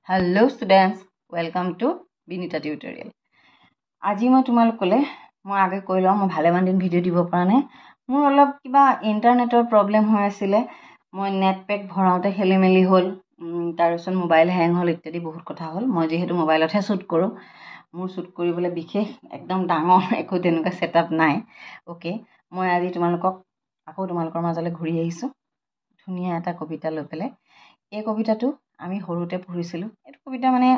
Hello students, welcome to Binita tutorial. আজি মই তোমালোকলে মই আগে কৈ লওঁ মই ভালেমান দিন ভিডিও দিব পৰা নাই মোৰ অলপ কিবা ইন্টাৰনেটৰ প্ৰবলেম হৈ আছিল মই নেট পেক ভৰাওতে খেলিমেলি হ'ল তাৰ পিছত মোবাইল হ্যাং হ'ল ইত্যাদি বহুত কথা হ'ল মই যেহেতু মোবাইলতহে শুট কৰো মোৰ শুট কৰিবলৈ বিশেষ একদম ডাঙৰ একো তেনেকুৱা সেটআপ নাই ওকে মই আজি তোমালোকৰ মাজলৈ ঘূৰি আহিছো ধুনীয়া এটা কবিতা লৈ পেলাই এই কবিতাটো আমি সৰুতে পঢ়িছিলো এই কবিতা মানে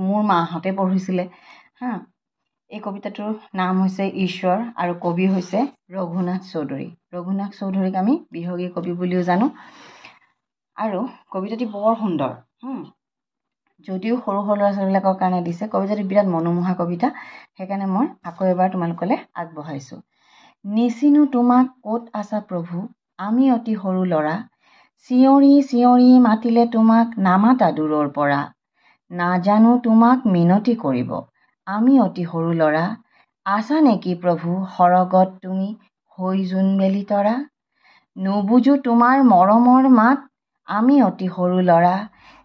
মোৰ মাহঁতে পঢ়িছিলে হা এই কবিতাটোৰ নাম হৈছে ঈশ্বৰ আৰু কবি হৈছে ৰঘুনাথ চৌধুৰীক আমি বিহগী কবি বুলিও জানো আৰু কবিতাটি বৰ সুন্দৰ যদিও সৰু ল'ৰা ছোৱালীবিলাকৰ কাৰণে দিছে কবিতাটি বিৰাট মনোমোহা কবিতা সেইকাৰণে মই আকৌ এবাৰ তোমালোকলে আগবঢ়াইছো নিচিনো তোমাক ক'ত আছা প্ৰভু আমি অতি সৰু ল'ৰা চিঞৰি মাতিলে তোমাক নামাতা দূৰৰ পৰা নাজানো তোমাক মিনতি কৰিব আমি অতি সৰু ল'ৰা আছা নেকি প্ৰভু সৰগত তুমি হৈ জোনবেলি তৰা নুবুজো তোমাৰ মৰমৰ মাত আমি অতি সৰু ল'ৰা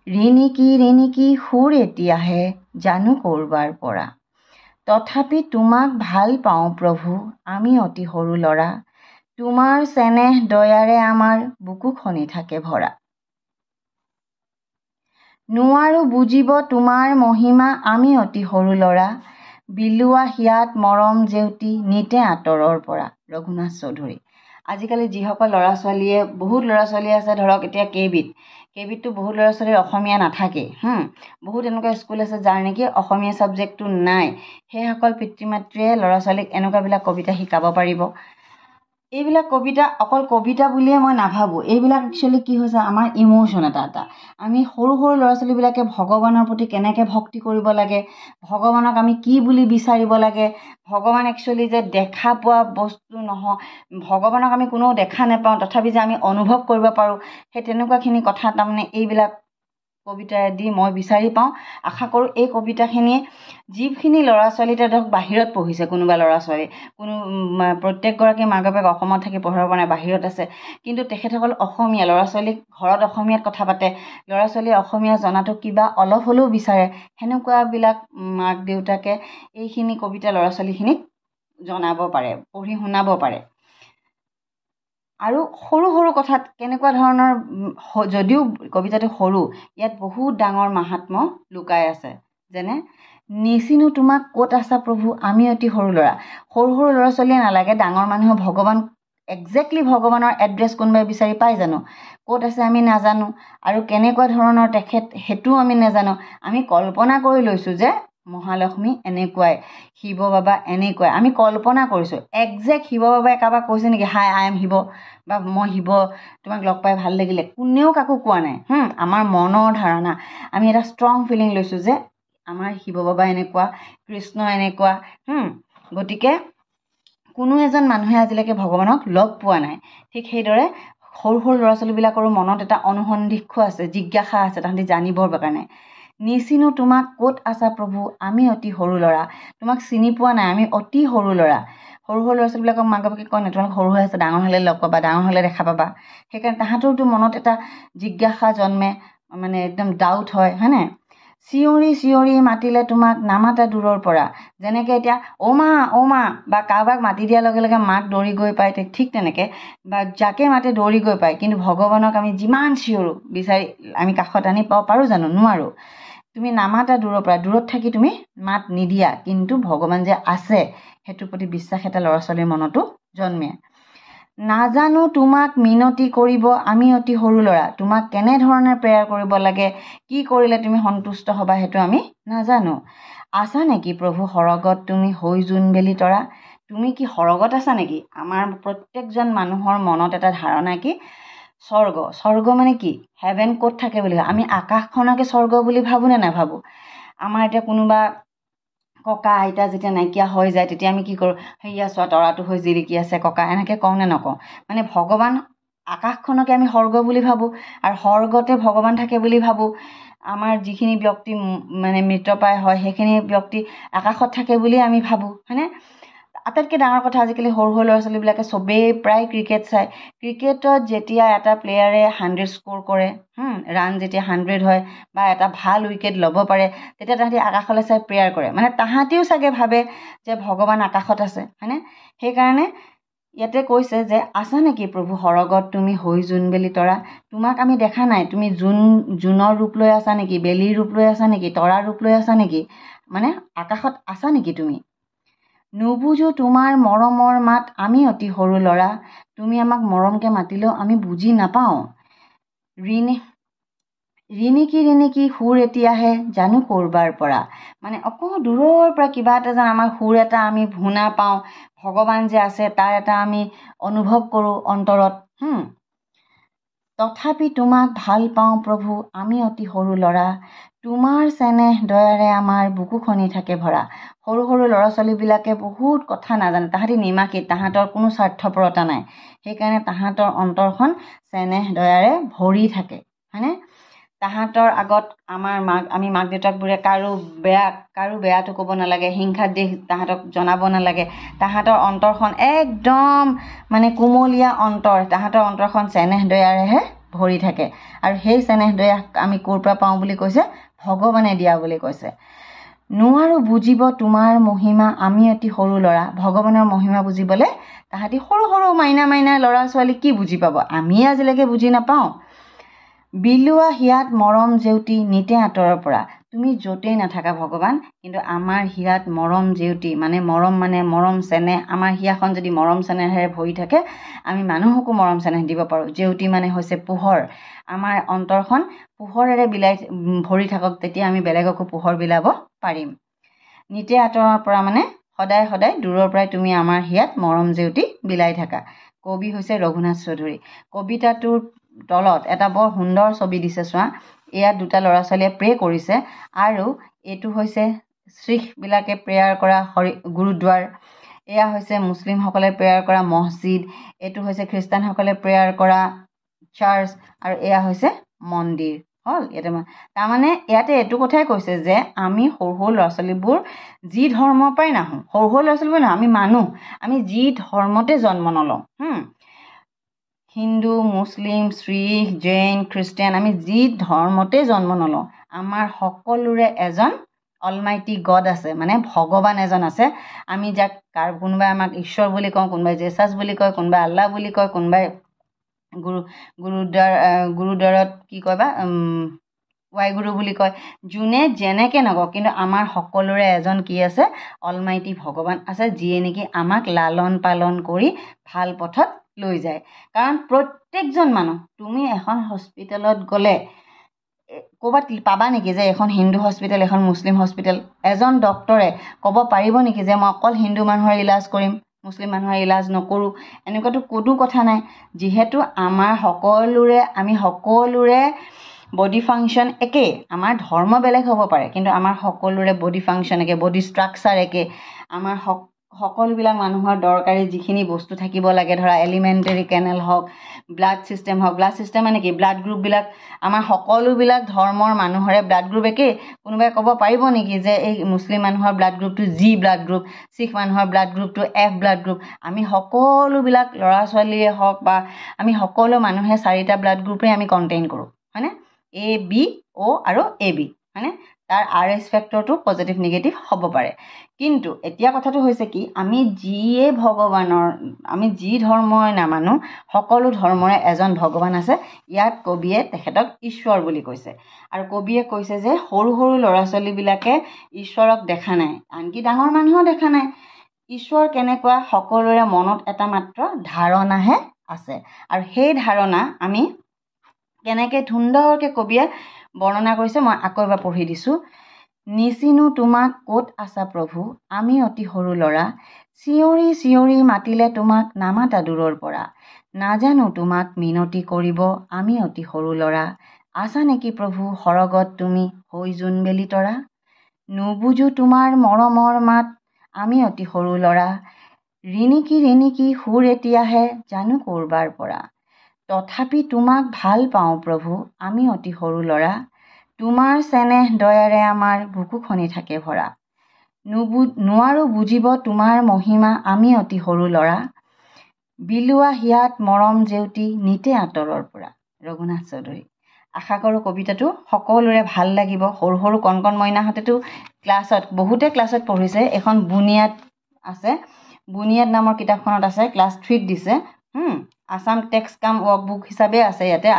ৰিণিকি সুৰ এতিয়াহে জানো কৰবাৰ পৰা তথাপি তোমাক ভাল পাওঁ প্ৰভু আমি অতি সৰু ল'ৰা তোমাৰ চেনেহ দয়াৰে আমাৰ বুকু খনি থাকে ভৰা নোৱাৰো বুজিব তোমাৰ মহিমা আমি অতি সৰু ল'ৰা বিলুৱা হিয়াত মৰম জেউতি নিতে আঁতৰৰ পৰা ৰঘুনাথ চৌধুৰী আজিকালি যিসকল ল'ৰা ছোৱালীয়ে বহুত ল'ৰা ছোৱালী আছে ধৰক এতিয়া কেবিতটো বহুত ল'ৰা ছোৱালীৰ অসমীয়া নাথাকে বহুত এনেকুৱা স্কুল আছে যাৰ নেকি অসমীয়া সাবজেক্টটো নাই সেইসকল পিতৃ মাতৃয়ে ল'ৰা ছোৱালীক এনেকুৱাবিলাক কবিতা শিকাব পাৰিব এইবিলাক কবিতা অকল কবিতা বুলিয়ে মই নাভাবো এইবিলাক একচুয়ালি কি হৈছে আমাৰ ইমোশন এটা আমি সৰু ল'ৰা ছোৱালীবিলাকে ভগৱানৰ প্ৰতি কেনেকৈ ভক্তি কৰিব লাগে ভগৱানক আমি কি বুলি বিচাৰিব লাগে ভগৱান একচুয়ালি যে দেখা পোৱা বস্তু নহয় ভগৱানক আমি কোনো দেখা নাপাওঁ তথাপি যে আমি অনুভৱ কৰিব পাৰো সেই তেনেকুৱাখিনি কথা তাৰমানে এইবিলাক কবিতাৰে দি মই বিচাৰি পাওঁ আশা কৰো এই কবিতাখিনিয়ে যিখিনি ল'ৰা ছোৱালীতে ধৰক বাহিৰত পঢ়িছে কোনোবা ল'ৰা ছোৱালী কোনো প্ৰত্যেকগৰাকী মাক বাপেক অসমত থাকি পঢ়াব পৰা নাই বাহিৰত আছে কিন্তু তেখেতসকল অসমীয়া ল'ৰা ছোৱালীক ঘৰত অসমীয়াত কথা পাতে ল'ৰা ছোৱালীয়ে অসমীয়া জনাটো কিবা অলপ হ'লেও বিচাৰে হেনেকুৱাবিলাক মাক দেউতাকে এইখিনি কবিতা ল'ৰা ছোৱালীখিনিক জনাব পাৰে পঢ়ি শুনাব পাৰে আৰু সৰু কথাত কেনেকুৱা ধৰণৰ যদিও কবিতাটো সৰু ইয়াত বহুত ডাঙৰ মাহাত্ম্য লুকাই আছে যেনে নিচিনো তোমাক ক'ত আছা প্ৰভু আমি অতি সৰু ল'ৰা ল'ৰা ছোৱালীয়ে নালাগে ডাঙৰ মানুহ ভগৱান একজেক্টলি ভগৱানৰ এড্ৰেছ কোনোবাই বিচাৰি পাই জানো ক'ত আছে আমি নাজানো আৰু কেনেকুৱা ধৰণৰ তেখেত হেতু আমি নাজানো আমি কল্পনা কৰি লৈছো যে মহালক্ষ্মী এনেকুৱাই শিৱ বাবা এনেকুৱাই আমি কল্পনা কৰিছো একজেক্ট শিৱ বাবাই কাবাক কৈছে নেকি হাই আই এম শিৱ বা মই শিৱ তোমাক লগ পাই ভাল লাগিলে কোনেও কাকো কোৱা নাই আমাৰ মনৰ ধাৰণা আমি এটা ষ্ট্ৰং ফিলিং লৈছো যে আমাৰ শিৱ বাবা এনেকুৱা কৃষ্ণ এনেকুৱা গতিকে কোনো এজন মানুহে আজিলৈকে ভগৱানক লগ পোৱা নাই ঠিক সেইদৰে সৰু ল'ৰা ছোৱালীবিলাকৰো মনত এটা অনুসন্ধিক্ষু আছে জিজ্ঞাসা আছে তাহাঁতি জানিবৰ কাৰণে নিচিনো তোমাক ক'ত আছা প্ৰভু আমি অতি সৰু ল'ৰা তোমাক চিনি পোৱা নাই আমি অতি সৰু ল'ৰা ল'ৰা ছোৱালীবিলাকক মাক বাপেকে কয় না তোমালোক সৰু হৈ আছে ডাঙৰ হ'লে লগ পাবা ডাঙৰ হ'লে দেখা পাবা সেইকাৰণে তাহাঁতৰতো মনত এটা জিজ্ঞাসা জন্মে মানে একদম ডাউট হয়নে চিঞৰি মাতিলে তোমাক নামাতা দূৰৰ পৰা যেনেকৈ এতিয়া অ মা বা কাৰোবাক মাতি দিয়াৰ লগে লগে মাক দৌৰি গৈ পায় ঠিক তেনেকৈ বা যাকে মাতে দৌৰি গৈ পায় কিন্তু ভগৱানক আমি যিমান চিঞৰো বিচাৰি আমি কাষত আনি পাৰো জানো নোৱাৰো তুমি নামাতা দূৰৰ পৰা দূৰত থাকি তুমি মাত নিদিয়া কিন্তু ভগৱান যে আছে হেতুৰ প্ৰতি বিশ্বাস এটা ল'ৰা ছোৱালীৰ মনতো জন্মে নাজানো তোমাক মিনতি কৰিব আমি অতি সৰু ল'ৰা তোমাক কেনে ধৰণে প্ৰেয়াৰ কৰিব লাগে কি কৰিলে তুমি সন্তুষ্ট হবা হেতু আমি নাজানো আছা নেকি প্ৰভু সৰগত তুমি হৈ জোনবেলি তৰা তুমি কি সৰগত আছা নেকি আমাৰ প্ৰত্যেকজন মানুহৰ মনত এটা ধাৰণা কি স্বৰ্গ মানে কি হেভেন ক'ত থাকে বুলি আমি আকাশখনকে স্বৰ্গ বুলি ভাবো নে নাভাবো আমাৰ এতিয়া কোনোবা ককা আইতা যেতিয়া নাইকিয়া হৈ যায় তেতিয়া আমি কি কৰোঁ হেয়া চোৱা তৰাটো হৈ জিলিকি আছে ককা এনেকৈ কওঁ নে নকওঁ মানে ভগৱান আকাশখনকে আমি স্বৰ্গ বুলি ভাবোঁ আৰু স্বৰ্গতে ভগৱান থাকে বুলি ভাবোঁ আমাৰ যিখিনি ব্যক্তি মানে মৃতপ্ৰায় হয় সেইখিনি ব্যক্তি আকাশত থাকে বুলি আমি ভাবোঁ হয়নে আটাইতকৈ ডাঙৰ কথা আজিকালি সৰু সৰু ল'ৰা ছোৱালীবিলাকে চবেই প্ৰায় ক্ৰিকেট চায়। ক্ৰিকেটত যেতিয়া এটা প্লেয়াৰে 100 স্ক'ৰ কৰে, ৰান যেতিয়া 100 হয় বা এটা ভাল উইকেট ল'ব পাৰে, তেতিয়া তাহাঁতি আকাশলৈ চাই প্ৰেয়াৰ কৰে। মানে তাহাঁতিও চাগে ভাবে যে ভগৱান আকাশত আছে, হয়নে? সেইকাৰণে ইয়াতে কৈছে যে আছা নেকি প্ৰভু সৰগত তুমি হৈ জোনবেলি তৰা? তোমাক আমি দেখা নাই, তুমি জোনৰ ৰূপ লৈ আছা নেকি, বেলিৰ ৰূপ লৈ আছা নেকি, তৰাৰ ৰূপ লৈ আছা নেকি? মানে আকাশত আছা নেকি তুমি? নুবুজো তোমাৰ মৰমৰ মাত আমি অতি সৰু ল'ৰা, তুমি আমাক মৰমকৈ মাতিলেও আমি বুজি নাপাওঁ। ৰিণিকি সুৰ এতিয়াহে জানো কৰবাৰ পৰা। মানে অকণ দূৰৰ পৰা কিবা এটা যেন আমাৰ সুৰ এটা আমি শুনা পাওঁ, ভগৱান যে আছে তাৰ এটা আমি অনুভৱ কৰোঁ অন্তৰত। তথাপি তোমাক ভাল পাওঁ প্ৰভু আমি অতি সৰু ল'ৰা, তোমাৰ চেনেহ দয়াৰে আমাৰ বুকু খনি থাকে ভৰা। সৰু সৰু ল'ৰা ছোৱালীবিলাকে বহুত কথা নাজানে, তাহাঁতি নিমাখি, তাহাঁতৰ কোনো স্বাৰ্থপৰতা নাই। সেইকাৰণে তাহাঁতৰ অন্তৰখন চেনেহ দয়াৰে ভৰি থাকে, হয়নে? তাহাঁতৰ আগত আমি মাক দেউতাকবোৰে কাৰো বেয়াটো ক'ব নালাগে, হিংসাত দেশ তাহাঁতক জনাব নালাগে। তাহাঁতৰ অন্তৰখন একদম মানে কুমলীয়া অন্তৰ, তাহাঁতৰ অন্তৰখন চেনেহ দয়াৰেহে ভৰি থাকে। আৰু সেই চেনেহ দয়া আমি ক'ৰ পৰা পাওঁ বুলি কৈছে? ভগৱানে দিয়া বুলি কৈছে। নোৱাৰো বুজিব তোমাৰ মহিমা আমি অতি সৰু ল'ৰা। ভগৱানৰ মহিমা বুজিবলৈ তাহাঁতি সৰু সৰু মাইনা ল'ৰা ছোৱালী কি বুজি পাব? আমিয়ে আজিলৈকে বুজি নাপাওঁ। বিলোৱা হিয়াত মৰম জেউতি নিতে আঁতৰৰ পৰা। তুমি য'তেই নাথাকা ভগৱান, কিন্তু আমাৰ হিয়াত মৰম জেউতি, মানে মৰম চেনেহ, আমাৰ হিয়াখন যদি মৰম চেনেহেৰে ভৰি থাকে, আমি মানুহকো মৰম চেনেহ দিব পাৰোঁ। জেউতি মানে হৈছে পোহৰ। আমাৰ অন্তৰখন পোহৰেৰে ভৰি থাকক, তেতিয়া আমি বেলেগকো পোহৰ বিলাব পাৰিম। নিতে আঁতৰৰ পৰা মানে সদায় সদায় দূৰৰ পৰাই তুমি আমাৰ হিয়াত মৰম জেউতি বিলাই থাকা। কবি হৈছে ৰঘুনাথ চৌধুৰী। কবিতাটোৰ তলত এটা বৰ সুন্দৰ ছবি দিছে চোৱা। এয়া দুটা ল'ৰা ছোৱালীয়ে প্ৰে কৰিছে, আৰু এইটো হৈছে শিখবিলাকে প্ৰেয়াৰ কৰা গুৰুদ্বাৰ, এয়া হৈছে মুছলিমসকলে প্ৰেয়াৰ কৰা মছজিদ, এইটো হৈছে খ্ৰীষ্টানসকলে প্ৰেয়াৰ কৰা চাৰ্চ, আৰু এয়া হৈছে মন্দিৰ। হ'ল তাৰমানে ইয়াতে এইটো কথাই কৈছে যে আমি সৰু সৰু ল'ৰা ছোৱালীবোৰ যি ধৰ্মৰ পৰাই নাহোঁ, সৰু সৰু ল'ৰা ছোৱালীবোৰ নহয়, আমি মানুহ, আমি যি ধৰ্মতে জন্ম নলওঁ, হিন্দু, মুছলিম, শিখ, জৈন, খ্ৰীষ্টিয়ান, আমি যি ধৰ্মতে জন্ম নলওঁ, আমাৰ সকলোৰে এজন অলমাইটি গড আছে, মানে ভগৱান এজন আছে। আমি যাক কোনোবাই আমাক ঈশ্বৰ বুলি কওঁ, কোনোবাই জেচাছ বুলি কয়, কোনোবাই আল্লাহ বুলি কয়, কোনোবাই গুৰুদ্বাৰত কি কয় বা ৱাইগুৰু বুলি কয়, যোনে যেনেকৈ নকওঁ, কিন্তু আমাৰ সকলোৰে এজন কি আছে? অলমাইটি ভগৱান আছে, যিয়ে নেকি আমাক লালন পালন কৰি ভাল পথত লৈ যায়। কাৰণ প্ৰত্যেকজন মানুহ, তুমি এখন হস্পিটেলত গ'লে ক'ৰবাত পাবা নেকি যে এখন হিন্দু হস্পিটেল, এখন মুছলিম হস্পিটেল? এজন ডক্তৰে ক'ব পাৰিব নেকি যে মই অকল হিন্দু মানুহৰ ইলাজ কৰিম, মুছলিম মানুহৰ ইলাজ নকৰোঁ? এনেকুৱাতো কোনো কথা নাই। যিহেতু আমি সকলোৰে বডি ফাংচন একেই, আমাৰ ধৰ্ম বেলেগ হ'ব পাৰে, কিন্তু আমাৰ সকলোৰে বডি ফাংচন একে, বডি ষ্ট্ৰাকচাৰ একে। আমাৰ সকলোবিলাক মানুহৰ দৰকাৰী যিখিনি বস্তু থাকিব লাগে, ধৰা এলিমেণ্টেৰী কেনেল হওক, ব্লাড ছিষ্টেম হওক, ব্লাড ছিষ্টেম মানে কি? ব্লাড গ্ৰুপবিলাক, আমাৰ সকলোবিলাক ধৰ্মৰ মানুহৰে ব্লাড গ্ৰুপ একেই। কোনোবাই ক'ব পাৰিব নেকি যে এই মুছলিম মানুহৰ ব্লাড গ্ৰুপটো জি ব্লাড গ্ৰুপ, শিখ মানুহৰ ব্লাড গ্ৰুপটো এফ ব্লাড গ্ৰুপ? আমি সকলোবিলাক ল'ৰা ছোৱালীয়ে হওক বা আমি সকলো মানুহে 4টা ব্লাড গ্ৰুপেই আমি কণ্টেইন কৰোঁ, হয়নে? এ বি অ' আৰু এ বি, হয়নে? তাৰ RS ফেক্টৰটো পজিটিভ নিগেটিভ হ'ব পাৰে। কিন্তু এতিয়া কথাটো হৈছে কি, আমি যি ধৰ্মই নামানো, সকলো ধৰ্মৰে এজন ভগৱান আছে। ইয়াত কবিয়ে তেখেতক ঈশ্বৰ বুলি কৈছে। আৰু কবিয়ে কৈছে যে সৰু সৰু ল'ৰা ছোৱালীবিলাকে ঈশ্বৰক দেখা নাই, আনকি ডাঙৰ মানুহো দেখা নাই। ঈশ্বৰ কেনেকুৱা? সকলোৰে মনত এটা মাত্ৰ ধাৰণাহে আছে, আৰু সেই ধাৰণা আমি কেনেকৈ সুন্দৰকৈ কবিয়ে বৰ্ণনা কৰিছে, মই আকৌ এবাৰ পঢ়ি দিছোঁ। নিচিনো তোমাক ক'ত আছা প্ৰভু আমি অতি সৰু ল'ৰা, চিঞৰি চিঞৰি মাতিলে তোমাক নামাতা দূৰৰ পৰা। নাজানো তোমাক মিনতি কৰিব আমি অতি সৰু ল'ৰা, আছা নেকি প্ৰভু সৰগত তুমি হৈ জোনবেলি তৰা? নুবুজো তোমাৰ মৰমৰ মাত আমি অতি সৰু ল'ৰা, ৰিণিকি সুৰ এতিয়াহে জানো কৰবাৰ পৰা। তথাপি তোমাক ভাল পাওঁ প্ৰভু আমি অতি সৰু ল'ৰা, তোমাৰ চেনেহ দয়াৰে আমাৰ বুকু খনি থাকে ভৰা। নোৱাৰো বুজিব তোমাৰ মহিমা আমি অতি সৰু ল'ৰা বিলোৱা হিয়াত মৰম জেউতি নিতে আঁতৰৰ পৰা ৰঘুনাথ চৌধুৰী। আশা কৰোঁ কবিতাটো সকলোৰে ভাল লাগিব। সৰু সৰু কণ কণ মইনাহঁতেতো বহুতে ক্লাছত পঢ়িছে। এখন বুনিয়াদ আছে, বুনিয়াদ নামৰ কিতাপখনত আছে, ক্লাছ 3ত দিছে। আছাম টেক্সট কাম ৱৰ্কবুক হিচাপে আছে ইয়াতে।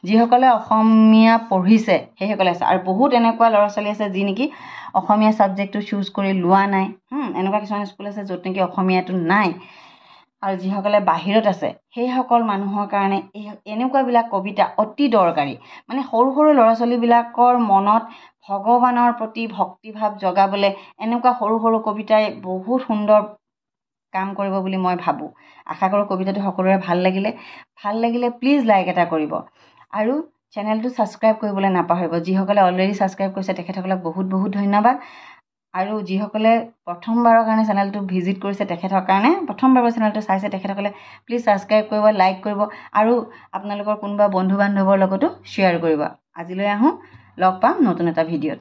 যিসকলে অসমীয়া পঢ়িছে সেইসকলে আছে। আৰু বহুত এনেকুৱা ল'ৰা ছোৱালী আছে যি নেকি অসমীয়া ছাবজেক্টটো চুজ কৰি লোৱা নাই। এনেকুৱা কিছুমান স্কুল আছে য'ত নেকি অসমীয়াটো নাই। আৰু যিসকলে বাহিৰত আছে সেইসকল মানুহৰ কাৰণে এনেকুৱাবিলাক কবিতা অতি দৰকাৰী। মানে সৰু সৰু ল'ৰা ছোৱালীবিলাকৰ মনত ভগৱানৰ প্ৰতি ভক্তিভাৱ জগাবলৈ এনেকুৱা সৰু সৰু কবিতাই বহুত সুন্দৰ কাম কৰিব বুলি মই ভাবোঁ। আশা কৰোঁ কবিতাটো সকলোৰে ভাল লাগিলে প্লিজ লাইক এটা কৰিব আৰু চেনেলটো ছাবস্ক্ৰাইব কৰিবলৈ নাপাহৰিব। যিসকলে অলৰেডি ছাবস্ক্ৰাইব কৰিছে তেখেতসকলক বহুত বহুত ধন্যবাদ। আৰু যিসকলে প্ৰথমবাৰৰ কাৰণে চেনেলটো ভিজিট কৰিছে তেখেতৰ কাৰণে প্ৰথমবাৰৰ চেনেলটো চাইছে তেখেতসকলে প্লিজ ছাবস্ক্ৰাইব কৰিব, লাইক কৰিব আৰু আপোনালোকৰ কোনোবা বন্ধু বান্ধৱৰ লগতো শ্বেয়াৰ কৰিব। আজিলৈ আহোঁ, লগ পাম নতুন এটা ভিডিঅ'ত।